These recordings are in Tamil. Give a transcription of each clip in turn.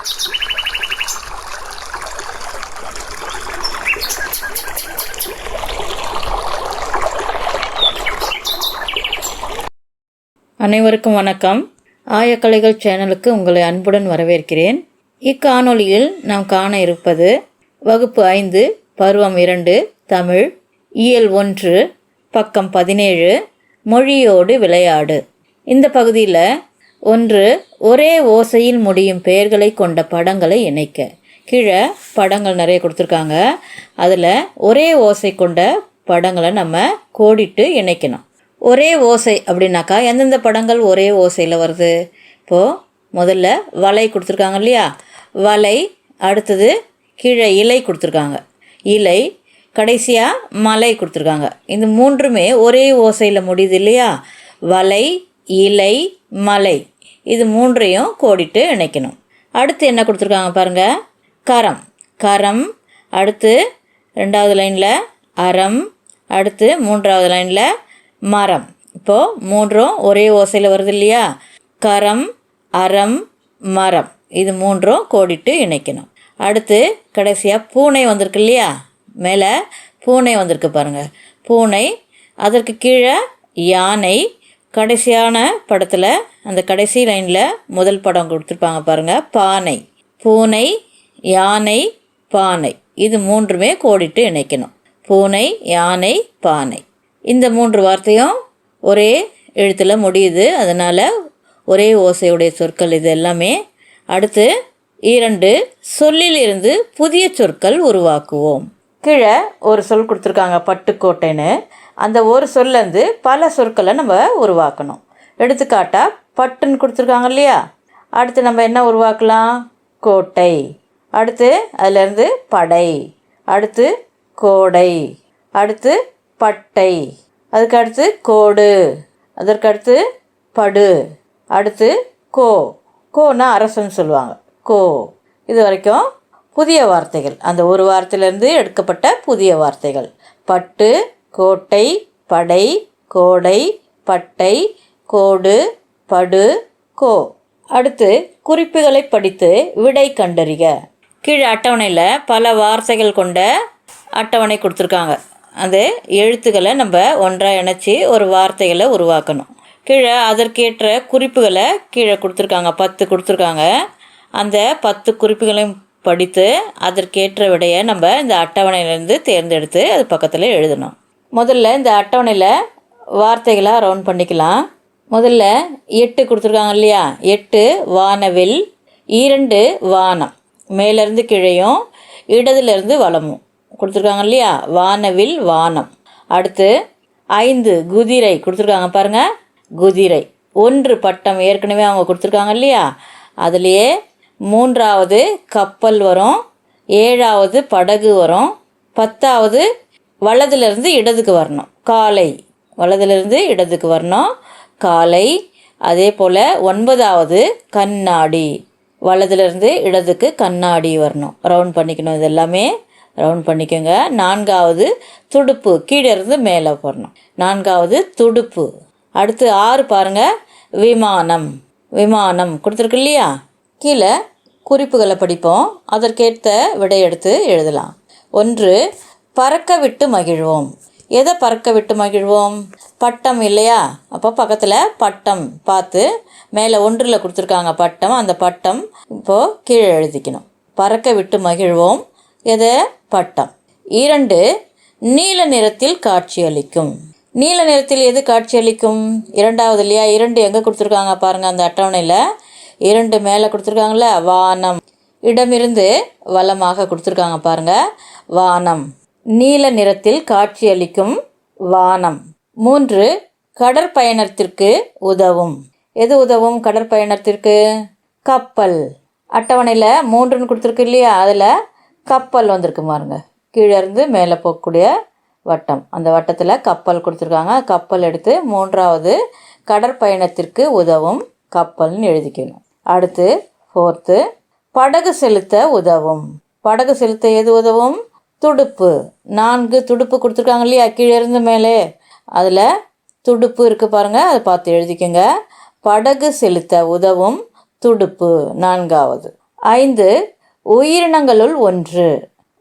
அனைவருக்கும் வணக்கம். ஆயக்கலைகள் சேனலுக்கு உங்களை அன்புடன் வரவேற்கிறேன். இக்காணொளியில் நாம் காண இருப்பது வகுப்பு 5 பருவம் 2 தமிழ் இயல் 1 பக்கம் 17 மொழியோடு விளையாடு. இந்த பகுதியில் 1 ஒரே ஓசையில் முடியும் பெயர்களை கொண்ட படங்களை இணைக்க. கீழே படங்கள் நிறைய கொடுத்துருக்காங்க. அதில் ஒரே ஓசை கொண்ட படங்களை நம்ம கோடிட்டு இணைக்கணும். ஒரே ஓசை அப்படின்னாக்கா எந்தெந்த படங்கள் ஒரே ஓசையில் வருது? இப்போது முதல்ல வலை கொடுத்துருக்காங்க இல்லையா, வலை. அடுத்தது கீழே இலை கொடுத்துருக்காங்க, இலை. கடைசியாக மலை கொடுத்துருக்காங்க. இந்த மூன்றுமே ஒரே ஓசையில் முடியுது இல்லையா? வலை, இலை, மலை. இது மூன்றையும் கோடிட்டு இணைக்கணும். அடுத்து என்ன கொடுத்துருக்காங்க பாருங்கள், கரம். கரம். அடுத்து 2வது லைனில் அறம். அடுத்து 3வது லைனில் மரம். இப்போது மூன்றும் ஒரே ஓசையில் வருது இல்லையா? கரம், அறம், மரம். இது மூன்றும் கோடிட்டு இணைக்கணும். அடுத்து கடைசியாக பூனை வந்திருக்கு இல்லையா? மேலே பூனை வந்திருக்கு பாருங்கள், பூனை. அதற்கு கீழே யானை. கடைசியான படத்தில் அந்த கடைசி லைனில் முதல் படம் கொடுத்துருப்பாங்க பாருங்கள், பானை. பூனை, யானை, பானை. இது மூன்றுமே கோடிட்டு இணைக்கணும். பூனை, யானை, பானை. இந்த 3 வார்த்தையும் ஒரே எழுத்தில் முடியுது, அதனால் ஒரே ஓசையுடைய சொற்கள் இது எல்லாமே. அடுத்து 2 சொல்லிலிருந்து புதிய சொற்கள் உருவாக்குவோம். கீழே ஒரு சொல் கொடுத்துருக்காங்க, பட்டுக்கோட்டைன்னு. அந்த ஒரு சொல்லேருந்து பல சொற்களை நம்ம உருவாக்கணும். எடுத்துக்காட்டாக பட்டுன்னு கொடுத்துருக்காங்க இல்லையா? அடுத்து நம்ம என்ன உருவாக்கலாம்? கோட்டை. அடுத்து அதிலேருந்து படை. அடுத்து கோடை. அடுத்து பட்டை. அதுக்கு அடுத்து கோடு. அதற்கடுத்து படு. அடுத்து கோ. கோனா அரசன்னு சொல்லுவாங்க, கோ. இது வரைக்கும் புதிய வார்த்தைகள், அந்த ஒரு வார்த்தையிலேருந்து எடுக்கப்பட்ட புதிய வார்த்தைகள். பட்டு, கோட்டை, படை, கோடை, பட்டை, கோடு, படு, கோ. அடுத்து குறிப்புகளை படித்து விடை கண்டறிக. கீழே அட்டவணையில் பல வார்த்தைகள் கொண்ட அட்டவணை கொடுத்துருக்காங்க. அந்த எழுத்துக்களை நம்ம ஒன்றாக இணைச்சி ஒரு வார்த்தைகளை உருவாக்கணும். கீழே அதற்கேற்ற குறிப்புகளை கீழே கொடுத்துருக்காங்க, 10 கொடுத்துருக்காங்க. அந்த 10 குறிப்புகளையும் படித்து அதற்கேற்ற விடையை நம்ம இந்த அட்டவணையிலேருந்து தேர்ந்தெடுத்து அது பக்கத்தில் எழுதணும். முதல்ல இந்த அட்டவணையில் வார்த்தைகளாக ரவுண்ட் பண்ணிக்கலாம். முதல்ல 8 கொடுத்துருக்காங்க இல்லையா? 8 வானவில், 2 வானம். மேலேருந்து கீழையும் இடதுலேருந்து வலமும் கொடுத்துருக்காங்க இல்லையா? வானவில், வானம். அடுத்து 5 குதிரை கொடுத்துருக்காங்க பாருங்கள், குதிரை. 1 பட்டம் ஏற்கனவே அவங்க கொடுத்துருக்காங்க இல்லையா? அதுலேயே 3வது கப்பல் வரும், 7வது படகு வரும், 10வது வலதுலேருந்து இடதுக்கு வரணும், காலை. வலதுலேருந்து இடதுக்கு வரணும், காலை. அதே போல் 9வது கண்ணாடி. வலதுலேருந்து இடதுக்கு கண்ணாடி வரணும். ரவுண்ட் பண்ணிக்கணும், இது எல்லாமே ரவுண்ட் பண்ணிக்கோங்க. 4வது துடுப்பு, கீழே இருந்து மேலே போடணும், 4வது துடுப்பு. அடுத்து 6 பாருங்கள், விமானம். விமானம் கொடுத்துருக்கு இல்லையா? கீழே குறிப்புகளை படிப்போம், அதற்கேற்ற விடை எடுத்து எழுதலாம். 1 பறக்க விட்டு மகிழ்வோம். எதை பறக்க விட்டு மகிழ்வோம்? பட்டம் இல்லையா? அப்போ பக்கத்தில் பட்டம் பார்த்து மேலே 1ல் கொடுத்துருக்காங்க பட்டம், அந்த பட்டம் இப்போது கீழே எழுதிக்கணும். பறக்க விட்டு மகிழ்வோம், எது? பட்டம். 2 நீல நிறத்தில் காட்சியளிக்கும். நீல நிறத்தில் எது காட்சியளிக்கும்? 2வது இல்லையா? 2 எங்கே கொடுத்துருக்காங்க பாருங்கள், அந்த அட்டவணையில் 2 மேலே கொடுத்துருக்காங்களே, வானம். இடமிருந்து வலமாக கொடுத்துருக்காங்க பாருங்கள், வானம். நீல நிறத்தில் காட்சியளிக்கும் வானம். 3 கடற்பயணத்திற்கு உதவும். எது உதவும் கடற்பயணத்திற்கு? கப்பல். அட்டவணையில் 3ன்னு கொடுத்துருக்கு இல்லையா? அதில் கப்பல் வந்திருக்கு பாருங்க, கீழே இருந்து மேலே போகக்கூடிய வட்டம். அந்த வட்டத்தில் கப்பல் கொடுத்துருக்காங்க. கப்பல் எடுத்து 3வது கடற்பயணத்திற்கு உதவும் கப்பல்னு எழுதிக்கணும். அடுத்து 4th படகு செலுத்த உதவும். படகு செலுத்த எது உதவும்? துடுப்பு. 4 துடுப்பு கொடுத்துருக்காங்க இல்லையா? கீழே இருந்து மேலே, அதில் துடுப்பு இருக்குது பாருங்கள், அதை பார்த்து எழுதிக்கோங்க. படகு செலுத்த உதவும் துடுப்பு 4வது. 5 உயிரினங்களுள் ஒன்று.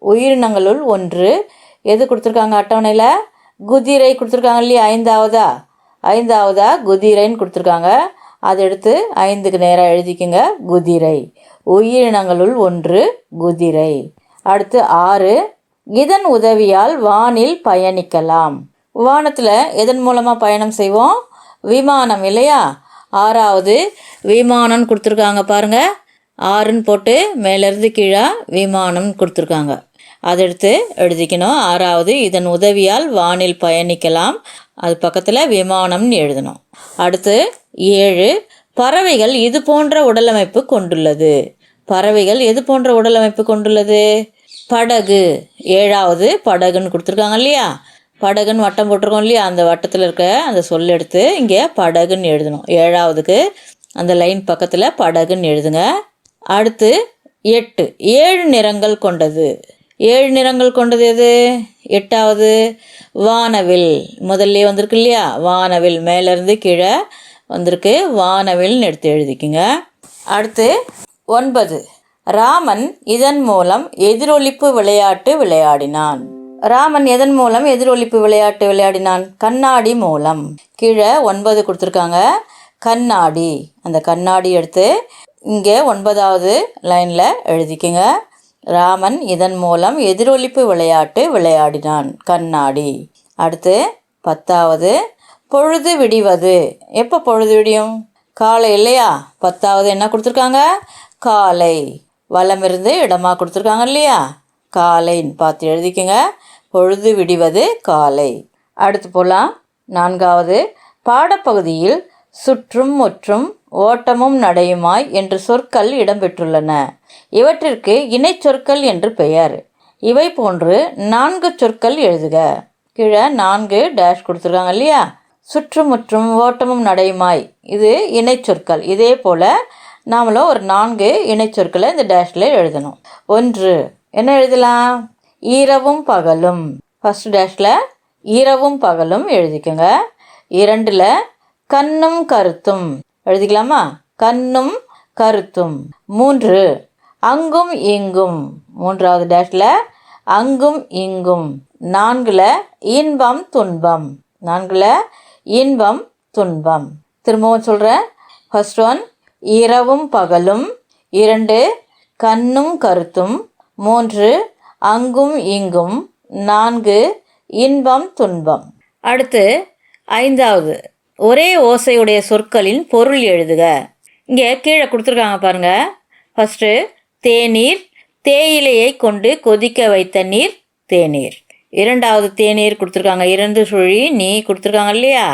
உயிரினங்களுள் ஒன்று எது கொடுத்துருக்காங்க அட்டவணையில்? குதிரை கொடுத்துருக்காங்க இல்லையா? ஐந்தாவதா குதிரைன்னு கொடுத்துருக்காங்க. அதை எடுத்து 5க்கு நேராக எழுதிக்கங்க. குதிரை. உயிரினங்களுள் ஒன்று குதிரை. அடுத்து 6 இதன் உதவியால் வானில் பயணிக்கலாம். வானத்தில் எதன் மூலமாக பயணம் செய்வோம்? விமானம் இல்லையா? 6வது விமானம்னு கொடுத்துருக்காங்க பாருங்கள். 6ன்னு போட்டு மேலேருந்து கீழே விமானம்னு கொடுத்துருக்காங்க. அதை எடுத்து எழுதிக்கணும். 6வது இதன் உதவியால் வானில் பயணிக்கலாம். அது பக்கத்தில் விமானம்னு எழுதணும். அடுத்து 7 பறவைகள் இது போன்ற உடலமைப்பு கொண்டுள்ளது. பறவைகள் எது போன்ற உடலமைப்பு கொண்டுள்ளது? படகு. 7வது படகுன்னு கொடுத்துருக்காங்க இல்லையா? படகுன்னு வட்டம் போட்டிருக்கோம் இல்லையா? அந்த வட்டத்தில் இருக்க அந்த சொல் எடுத்து இங்கே படகுன்னு எழுதணும். 7வதுக்கு அந்த லைன் பக்கத்தில் படகுன்னு எழுதுங்க. அடுத்து 8 7 நிறங்கள் கொண்டது. 7 நிறங்கள் கொண்டது எது? 8வது வானவில். முதல்ல வந்திருக்கு இல்லையா? வானவில் மேலேருந்து கீழே வந்திருக்கு. வானவில்னு எடுத்து எழுதிக்குங்க. அடுத்து 9 ராமன் இதன் மூலம் எதிரொலிப்பு விளையாட்டு விளையாடினான். ராமன் எதன் மூலம் எதிரொலிப்பு விளையாட்டு விளையாடினான்? கண்ணாடி மூலம். கீழே 9 கொடுத்துருக்காங்க. கண்ணாடி. அந்த கண்ணாடி எடுத்து இங்கே 9வது லைனில் எழுதிக்கங்க. ராமன் இதன் மூலம் எதிரொலிப்பு விளையாட்டு விளையாடினான். கண்ணாடி. அடுத்து 10வது பொழுது விடிவது. எப்போ பொழுது விடியும்? காலை இல்லையா? 10வது என்ன கொடுத்துருக்காங்க? காலை. வலமிருந்து இடமாக கொடுத்துருக்காங்க இல்லையா? காலைன்னு பார்த்து எழுதிக்கங்க. பொழுது விடிவது காலை. அடுத்து போகலாம். 4வது பாடப்பகுதியில் சுற்றும் முற்றும் ஓட்டமும் நடையுமாய் என்று சொற்கள் இடம்பெற்றுள்ளன. இவற்றிற்கு இணைச்சொற்கள் என்று பெயர். இவை போன்று 4 சொற்கள் எழுதுக. கீழே 4 டேஷ் கொடுத்துருக்காங்க இல்லையா? சுற்றுமுற்றும் ஓட்டமும் நடையுமாய் இது இணைச்சொற்கள். இதே போல் நாமளும் ஒரு 4 இணைச்சொற்களை இந்த டேஷில் எழுதணும். 1 என்ன எழுதலாம்? இரவும் பகலும். ஃபஸ்ட் டேஷில் இரவும் பகலும் எழுதிக்கோங்க. 2ல் கண்ணும் கருத்தும் எழுதிக்கலாமா? கண்ணும் கருத்தும். 3 அங்கும் இங்கும். 3வது டேஷில் அங்கும் இங்கும். 4ல் இன்பம் துன்பம். 4ல் இன்பம் துன்பம். திரும்பவும் சொல்கிறேன். ஃபர்ஸ்ட் ஒன் இரவும் பகலும். 2 கண்ணும் கருத்தும். 3 அங்கும் இங்கும். 4 இன்பம் துன்பம். அடுத்து 5வது ஒரே ஓசையுடைய சொற்களின் பொருள் எழுதுக. இங்கே கீழே கொடுத்துருக்காங்க பாருங்கள். ஃபஸ்ட்டு தேநீர். தேயிலையை கொண்டு கொதிக்க வைத்த நீர் தேநீர். 2வது தேநீர் கொடுத்துருக்காங்க. 2 சுழி நீ கொடுத்துருக்காங்க இல்லையா?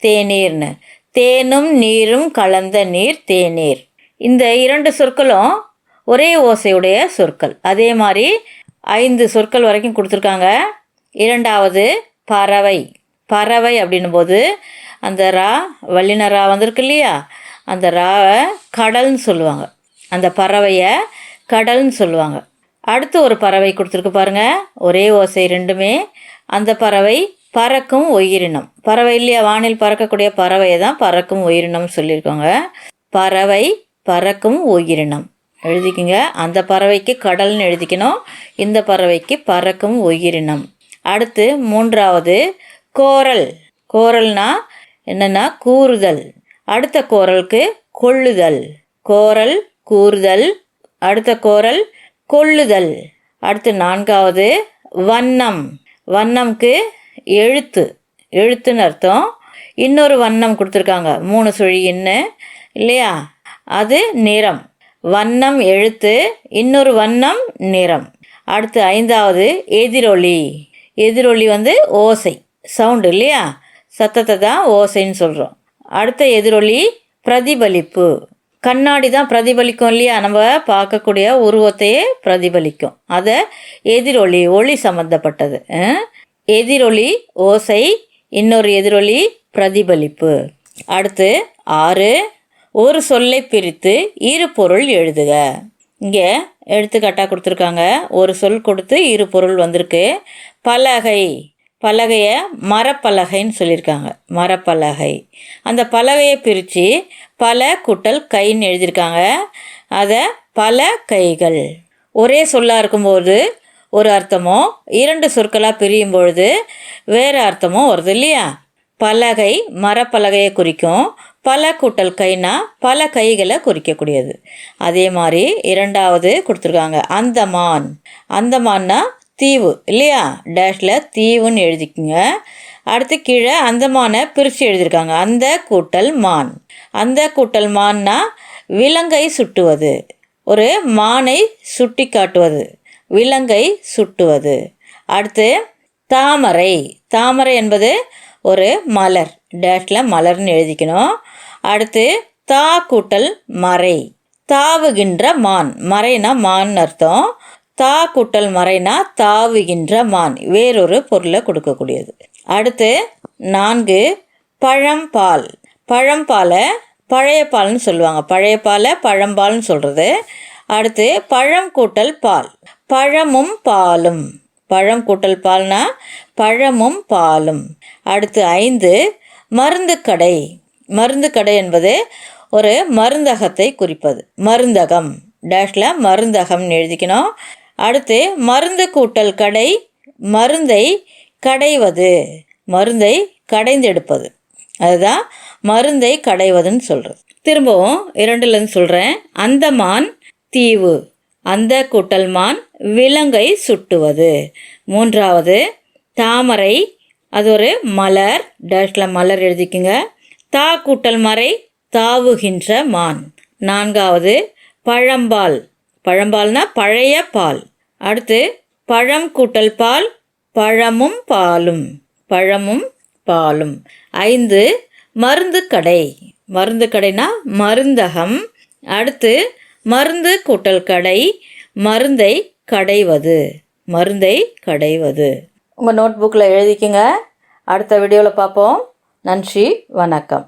தேநீர்னு. தேனும் நீரும் கலந்த நீர் தேநீர். இந்த 2 சொற்களும் ஒரே ஓசையுடைய சொற்கள். அதே மாதிரி 5 சொற்கள் வரைக்கும் கொடுத்துருக்காங்க. 2வது பறவை. பறவை அப்படின்னும் போது அந்த ரா வல்லின ரா வந்திருக்கு இல்லையா? அந்த ராவை கடல்னு சொல்லுவாங்க. அந்த பறவையை கடல்னு சொல்லுவாங்க. அடுத்து ஒரு பறவை கொடுத்துருக்கு பாருங்கள். ஒரே ஓசை 2மே. அந்த பறவை பறக்கும் உயிரினம். பறவை இல்லையா? வானில் பறக்கக்கூடிய பறவையை தான் பறக்கும் உயிரினம்னு சொல்லியிருக்காங்க. பறவை பறக்கும் உயிரினம் எழுதிக்கிங்க. அந்த பறவைக்கு கடல்னு எழுதிக்கணும். இந்த பறவைக்கு பறக்கும் உயிரினம். அடுத்து 3வது கோரல். கோரல்னா என்னென்னா கூறுதல். அடுத்த கோரலுக்கு கொள்ளுதல். கோரல் கூறுதல். அடுத்த கோரல் கொள்ளுதல். அடுத்து 4வது வண்ணம். வண்ணம்க்கு எழுத்து. எழுத்துன்னு அர்த்தம். இன்னொரு வண்ணம் கொடுத்துருக்காங்க. 3 சுழி இன்னு இல்லையா? அது நிறம். வண்ணம் எழுத்து, இன்னொரு வண்ணம் நிறம். அடுத்து 5வது எதிரொலி. எதிரொலி ஓசை, சவுண்டு இல்லையா? சத்தத்தை தான் ஓசைன்னு சொல்கிறோம். அடுத்த எதிரொலி பிரதிபலிப்பு. கண்ணாடி தான் பிரதிபலிக்கும் இல்லையா? நம்ம பார்க்கக்கூடிய உருவத்தையே பிரதிபலிக்கும். அதை எதிரொலி, ஒளி சம்மந்தப்பட்டது. எதிரொலி ஓசை, இன்னொரு எதிரொலி பிரதிபலிப்பு. அடுத்து 6 ஒரு சொல்லை பிரித்து இரு பொருள் எழுதுக. இங்கே எடுத்துக்காட்டாக கொடுத்துருக்காங்க. ஒரு சொல் கொடுத்து இரு பொருள் வந்திருக்கு. பலகை. பலகையை மரப்பலகைன்னு சொல்லியிருக்காங்க. மரப்பலகை. அந்த பலகையை பிரித்து பல கூட்டல் கைன்னு எழுதியிருக்காங்க. அதை பல கைகள். ஒரே சொல்லாக இருக்கும்போது ஒரு அர்த்தமும் 2 சொற்களாக பிரியும் பொழுது வேறு அர்த்தமும் வருது இல்லையா? பலகை மரப்பலகையை குறிக்கும். பல கூட்டல் கைனா பல கைகளை குறிக்கக்கூடியது. அதே மாதிரி 2வது கொடுத்துருக்காங்க அந்தமான். அந்தமான்னா தீவு இல்லையா? டேஷில் தீவுன்னு எழுதிக்குங்க. அடுத்து கீழே அந்தமானை பிரித்து எழுதியிருக்காங்க. அந்த கூட்டல் மான். அந்த கூட்டல் மான்னா விலங்கை சுட்டுவது. ஒரு மானை சுட்டி காட்டுவது, விலங்கை சுட்டுவது. அடுத்து தாமரை. தாமரை என்பது ஒரு மலர். டேஷில் மலர்னு எழுதிக்கணும். அடுத்து தா கூட்டல் மறை. தாவுகின்ற மான். மறைனா மான் அர்த்தம். தா கூட்டல் மறைனா தாவுகின்ற மான், வேறொரு பொருளை கொடுக்கக்கூடியது. அடுத்து 4 பழம்பால். பழம்பாலை பழைய பால்னு சொல்லுவாங்க. பழைய பாலை பழம்பால்னு சொல்கிறது. அடுத்து பழம் கூட்டல் பால். பழமும் பாலும். பழம் கூட்டல் பால்னா பழமும் பாலும். அடுத்து 5 மருந்து கடை. மருந்து கடை என்பது ஒரு மருந்தகத்தை குறிப்பது. மருந்தகம். டேஷில் மருந்தகம்னு எழுதிக்கணும். அடுத்து மருந்து கூட்டல் கடை. மருந்தை கடைவது. மருந்தை கடைந்தெடுப்பது. அதுதான் மருந்தை கடைவதுன்னு சொல்கிறது. திரும்பவும் 2லேருந்து சொல்கிறேன். அந்தமான் தீவு. அந்த கூட்டல் மான் விலங்கை சுட்டுவது. 3வது தாமரை. அது ஒரு மலர். டேஷில் மலர் எழுதிக்குங்க. தா கூட்டல் மறை தாவுகின்ற மான். 4வது பழம்பால். பழம்பால்னா பழைய பால். அடுத்து பழம் கூட்டல் பால் பழமும் பாலும். பழமும் பாலும். 5 மருந்து கடை. மருந்து கடைனா மருந்தகம். அடுத்து மருந்து கூட்டல் கடை மருந்தை கடைவது. மருந்தை கடைவது. உங்கள் நோட் புக்கில் எழுதிக்கங்க. அடுத்த வீடியோவில் பார்ப்போம். நன்றி, வணக்கம்.